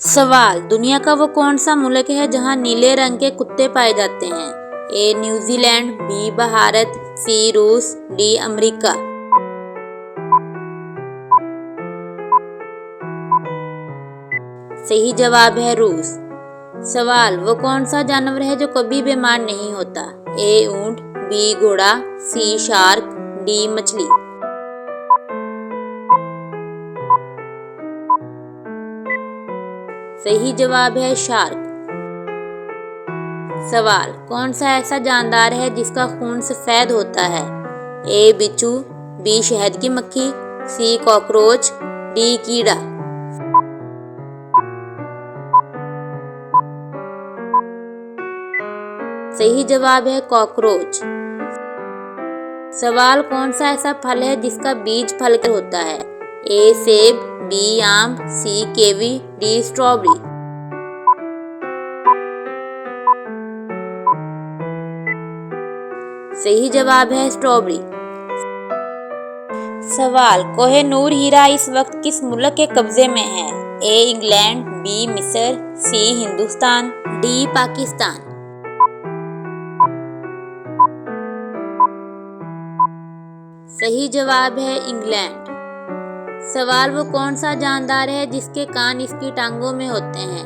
सवाल, दुनिया का वो कौन सा मुल्क है जहाँ नीले रंग के कुत्ते पाए जाते हैं? ए न्यूजीलैंड, बी भारत, सी रूस, डी अमेरिका। सही जवाब है रूस। सवाल, वो कौन सा जानवर है जो कभी बीमार नहीं होता? ए ऊंट, बी घोड़ा, सी शार्क, डी मछली। सही जवाब है शार्क। सवाल, कौन सा ऐसा जानदार है जिसका खून सफेद होता है? ए बिच्छू, बी शहद की मक्खी, सी कॉकरोच, डी कीड़ा। सही जवाब है कॉकरोच। सवाल, कौन सा ऐसा फल है जिसका बीज फल कर होता है? ए सेब, बी आम, सी कीवी, डी स्ट्रॉबेरी। सही जवाब है स्ट्रॉबेरी। सवाल, कोहिनूर हीरा इस वक्त किस मुल्क के कब्जे में है? ए इंग्लैंड, बी मिस्र, सी हिंदुस्तान, डी पाकिस्तान। सही जवाब है इंग्लैंड। सवाल, वो कौन सा जानदार है जिसके कान इसकी टांगों में होते हैं?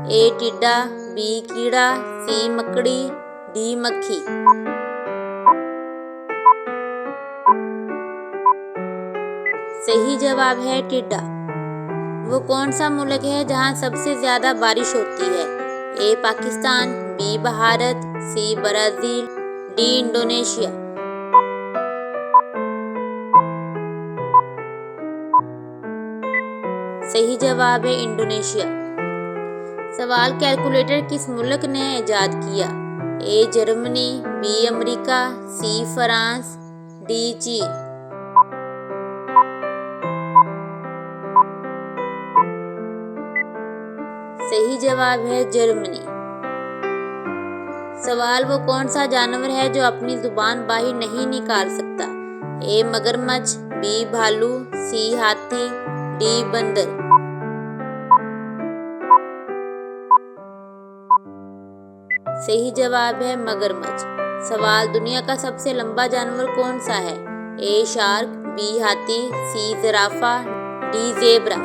ए टिड्डा, बी कीड़ा, सी मकड़ी, डी मक्खी। सही जवाब है टिड्डा। वो कौन सा मुल्क है जहां सबसे ज्यादा बारिश होती है? A Pakistan, B Bharat, C Brazil, D Indonesia. सही जवाब है इंडोनेशिया। सवाल, कैलकुलेटर किस मुल्क ने इजाद किया? A Germany, B America, C France, D चीन। सही जवाब है जर्मनी। सवाल, वो कौन सा जानवर है जो अपनी जुबान बाहर नहीं निकाल सकता? ए मगरमच्छ, बी भालू, सी हाथी, डी बंदर। सही जवाब है मगरमच्छ। सवाल, दुनिया का सबसे लंबा जानवर कौन सा है? ए शार्क, बी हाथी, सी जिराफा, डी ज़ेब्रा।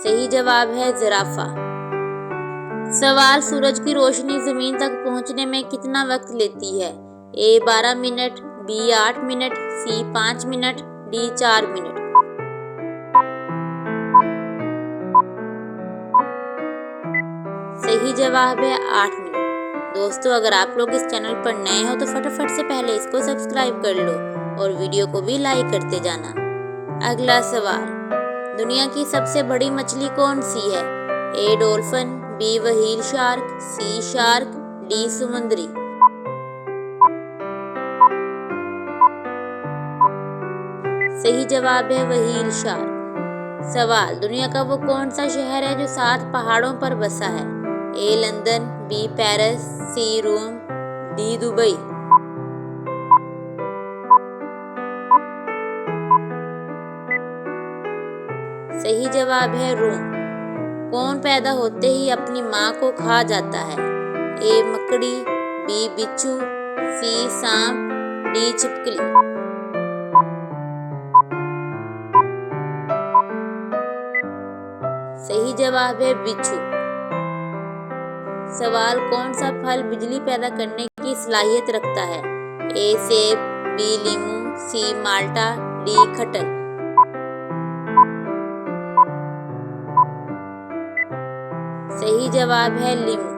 सही जवाब है जिराफा। सवाल, सूरज की रोशनी जमीन तक पहुंचने में कितना वक्त लेती है? ए 12 मिनट, बी 8 मिनट, सी 5 मिनट, डी 4 मिनट। सही जवाब है 8 मिनट। दोस्तों, अगर आप लोग इस चैनल पर नए हो तो फटाफट से पहले इसको सब्सक्राइब कर लो और वीडियो को भी लाइक करते जाना। अगला सवाल, दुनिया की सबसे बड़ी मछली कौन सी है? ए डॉल्फिन, बी व्हेल शार्क, सी शार्क, डी समुद्री। सही जवाब है व्हेल शार्क। सवाल, दुनिया का वो कौन सा शहर है जो 7 पहाड़ों पर बसा है? ए लंदन, बी पेरिस, सी रोम, डी दुबई। सही जवाब है रोम। कौन पैदा होते ही अपनी माँ को खा जाता है? ए मकड़ी, बी बिच्छू, सी सांप, डी छिपकली। सही जवाब है बिच्छू। सवाल, कौन सा फल बिजली पैदा करने की सलाहियत रखता है? ए सेब, बी लीमू, सी माल्टा, डी खटल। सही जवाब है लीमू।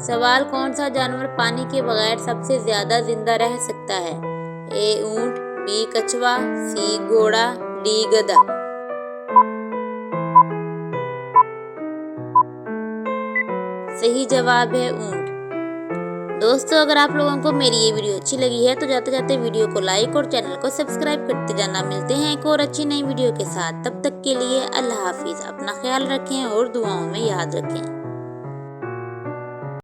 सवाल, कौन सा जानवर पानी के बगैर सबसे ज्यादा जिंदा रह सकता है? ए ऊंट, बी कछुआ, सी घोड़ा, डी गधा। सही जवाब है ऊंट। दोस्तों, अगर आप लोगों को मेरी ये वीडियो अच्छी लगी है तो जाते जाते वीडियो को लाइक और चैनल को सब्सक्राइब करते जाना। मिलते हैं एक और अच्छी नई वीडियो के साथ। तब तक के लिए अल्लाह हाफिज। अपना ख्याल रखें और दुआओं में याद रखें।